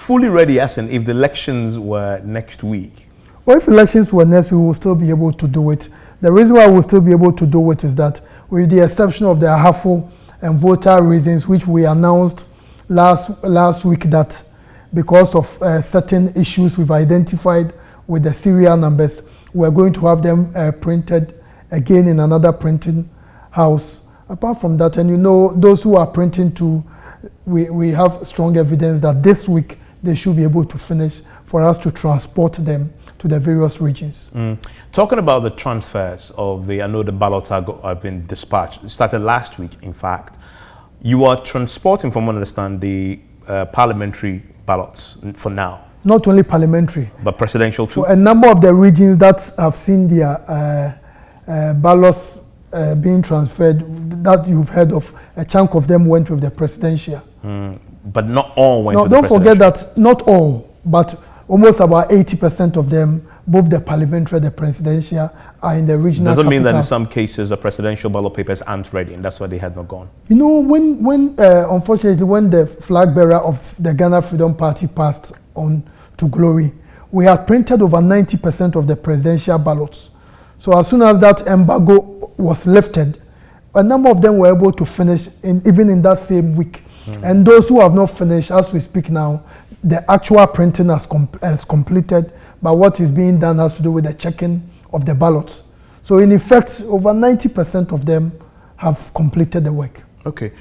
fully ready as in if the elections were next week? Well, if elections were next, we will still be able to do it. The reason why we'll still be able to do it is that, with the exception of the AHAFO and voter reasons, which we announced last week, that because of certain issues we've identified with the serial numbers, we're going to have them printed again in another printing house. Apart from that, and those who are printing too, we have strong evidence that this week they should be able to finish for us to transport them to the various regions. Talking about the transfers of I know the ballots have been dispatched. It started last week, in fact. You are transporting, from what I understand, the parliamentary ballots for now. Not only parliamentary, but presidential too. For a number of the regions that have seen their ballots being transferred, that you've heard of, a chunk of them went with the presidential. But not all went with the presidential. Don't forget that not all, but almost about 80% of them, both the parliamentary and the presidential, are in the regional Doesn't mean that in capitals. some cases the presidential ballot papers aren't ready, and that's why they had not gone. Unfortunately, when the flag bearer of the Ghana Freedom Party passed on to glory, we had printed over 90% of the presidential ballots. So as soon as that embargo was lifted, a number of them were able to finish even in that same week. And those who have not finished, as we speak now, the actual printing has completed, but what is being done has to do with the checking of the ballots. So in effect, over 90% of them have completed the work. Okay.